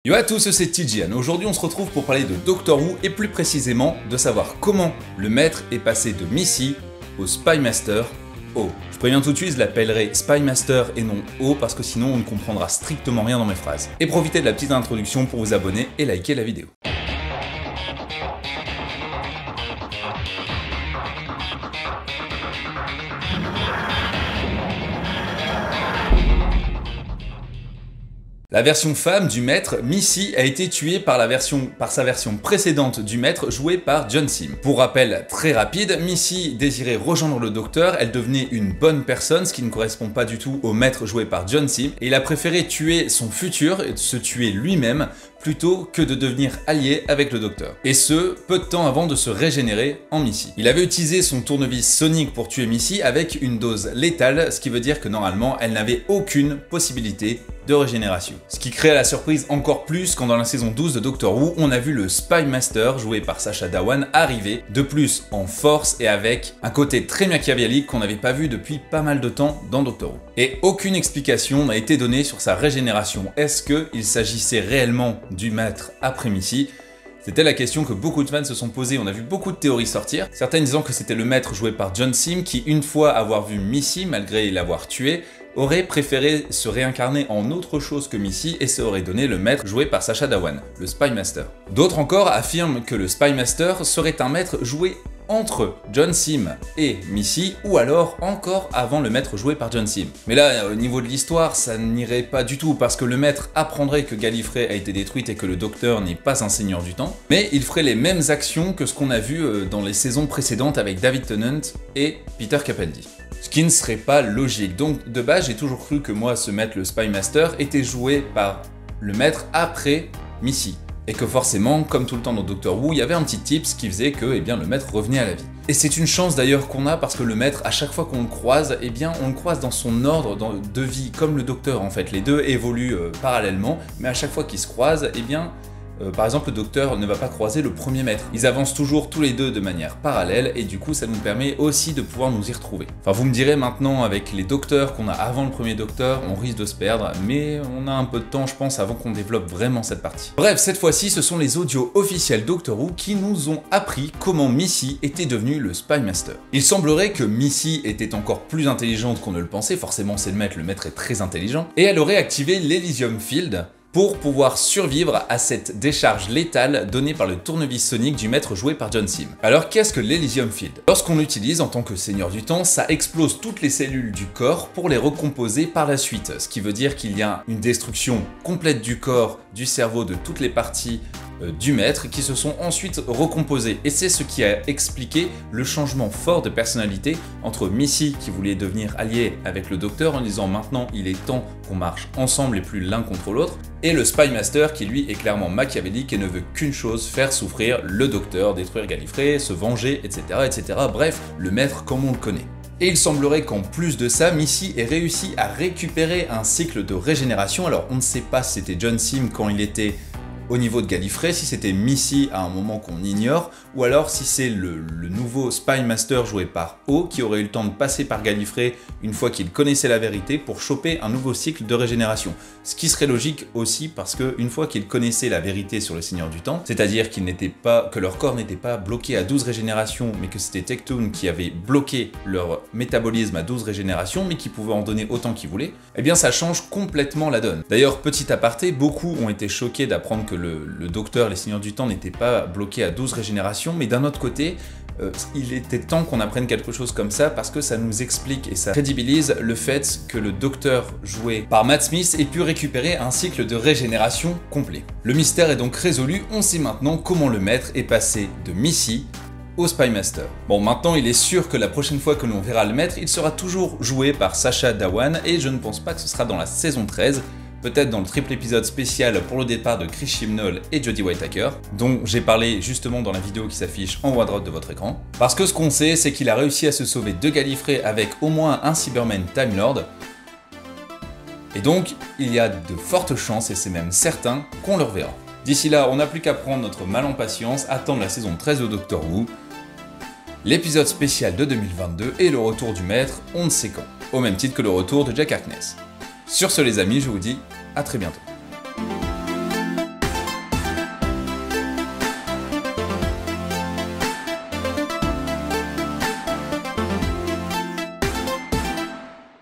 Yo à tous, c'est Tijian. Aujourd'hui on se retrouve pour parler de Doctor Who et plus précisément de savoir comment le maître est passé de Missy au Spy Master O. Je préviens tout de suite, je l'appellerai Spy Master et non O parce que sinon on ne comprendra strictement rien dans mes phrases. Et profitez de la petite introduction pour vous abonner et liker la vidéo. La version femme du maître, Missy, a été tuée par sa version précédente du maître, jouée par John Simm. Pour rappel très rapide, Missy désirait rejoindre le docteur, elle devenait une bonne personne, ce qui ne correspond pas du tout au maître joué par John Simm, et il a préféré tuer son futur et se tuer lui-même plutôt que de devenir allié avec le docteur. Et ce, peu de temps avant de se régénérer en Missy. Il avait utilisé son tournevis sonique pour tuer Missy avec une dose létale, ce qui veut dire que normalement elle n'avait aucune possibilité de régénération. Ce qui crée la surprise encore plus quand dans la saison 12 de Doctor Who, on a vu le Spy Master, joué par Sacha Dhawan, arriver, de plus en force et avec un côté très machiavélique qu'on n'avait pas vu depuis pas mal de temps dans Doctor Who. Et aucune explication n'a été donnée sur sa régénération. Est-ce qu'il s'agissait réellement du maître après Missy? C'était la question que beaucoup de fans se sont posés. On a vu beaucoup de théories sortir, certaines disant que c'était le maître joué par John Simm qui, une fois avoir vu Missy, malgré l'avoir tué, aurait préféré se réincarner en autre chose que Missy et ça aurait donné le maître joué par Sacha Dhawan, le Spy Master. D'autres encore affirment que le Spy Master serait un maître joué entre John Simm et Missy, ou alors encore avant le maître joué par John Simm. Mais là, au niveau de l'histoire, ça n'irait pas du tout, parce que le maître apprendrait que Gallifrey a été détruite et que le docteur n'est pas un seigneur du temps, mais il ferait les mêmes actions que ce qu'on a vu dans les saisons précédentes avec David Tennant et Peter Capaldi. Ce qui ne serait pas logique. Donc de base, j'ai toujours cru que moi, ce maître, le Spy Master, était joué par le maître après Missy. Et que forcément, comme tout le temps dans Doctor Who, il y avait un petit tips qui faisait que eh bien, le maître revenait à la vie. Et c'est une chance d'ailleurs qu'on a parce que le maître, à chaque fois qu'on le croise, eh bien, on le croise dans son ordre de vie, comme le docteur en fait. Les deux évoluent parallèlement, mais à chaque fois qu'ils se croisent, eh bien, par exemple, le docteur ne va pas croiser le premier maître. Ils avancent toujours tous les deux de manière parallèle et du coup ça nous permet aussi de pouvoir nous y retrouver. Enfin vous me direz maintenant avec les docteurs qu'on a avant le premier docteur, on risque de se perdre, mais on a un peu de temps je pense avant qu'on développe vraiment cette partie. Bref, cette fois-ci ce sont les audios officiels Doctor Who qui nous ont appris comment Missy était devenue le Spy Master. Il semblerait que Missy était encore plus intelligente qu'on ne le pensait, forcément c'est le maître est très intelligent, et elle aurait activé l'Elysium Field pour pouvoir survivre à cette décharge létale donnée par le tournevis sonique du maître joué par John Simm. Alors qu'est-ce que l'Elysium Field? Lorsqu'on l'utilise en tant que seigneur du temps, ça explose toutes les cellules du corps pour les recomposer par la suite, ce qui veut dire qu'il y a une destruction complète du corps, du cerveau, de toutes les parties du maître qui se sont ensuite recomposés. Et c'est ce qui a expliqué le changement fort de personnalité entre Missy qui voulait devenir alliée avec le docteur en disant maintenant il est temps qu'on marche ensemble et plus l'un contre l'autre, et le Spy Master qui lui est clairement machiavélique et ne veut qu'une chose, faire souffrir le docteur, détruire Gallifrey, se venger, etc. etc. Bref, le maître comme on le connaît. Et il semblerait qu'en plus de ça, Missy ait réussi à récupérer un cycle de régénération. Alors on ne sait pas si c'était John Simm quand il était au niveau de Gallifrey, si c'était Missy à un moment qu'on ignore, ou alors si c'est le nouveau Spy Master joué par O qui aurait eu le temps de passer par Gallifrey une fois qu'il connaissait la vérité pour choper un nouveau cycle de régénération. Ce qui serait logique aussi parce que une fois qu'il connaissait la vérité sur le Seigneur du Temps, c'est-à-dire que leur corps n'était pas bloqué à 12 régénérations, mais que c'était Tectoon qui avait bloqué leur métabolisme à 12 régénérations, mais qui pouvait en donner autant qu'ils voulaient, eh bien ça change complètement la donne. D'ailleurs, petit aparté, beaucoup ont été choqués d'apprendre que le docteur, les Seigneurs du Temps n'étaient pas bloqués à 12 régénérations, mais d'un autre côté, il était temps qu'on apprenne quelque chose comme ça parce que ça nous explique et ça crédibilise le fait que le docteur joué par Matt Smith ait pu récupérer un cycle de régénération complet. Le mystère est donc résolu, on sait maintenant comment le maître est passé de Missy au Spy Master. Bon, maintenant il est sûr que la prochaine fois que l'on verra le maître, il sera toujours joué par Sacha Dhawan et je ne pense pas que ce sera dans la saison 13, peut-être dans le triple épisode spécial pour le départ de Chris Chibnall et Jodie Whittaker, dont j'ai parlé justement dans la vidéo qui s'affiche en haut à droite de votre écran. Parce que ce qu'on sait, c'est qu'il a réussi à se sauver de Gallifrey avec au moins un Cyberman Time Lord, et donc il y a de fortes chances, et c'est même certain, qu'on le reverra. D'ici là, on n'a plus qu'à prendre notre mal en patience, attendre la saison 13 de Doctor Who, l'épisode spécial de 2022 et le retour du maître, on ne sait quand, au même titre que le retour de Jack Harkness. Sur ce les amis, je vous dis à très bientôt.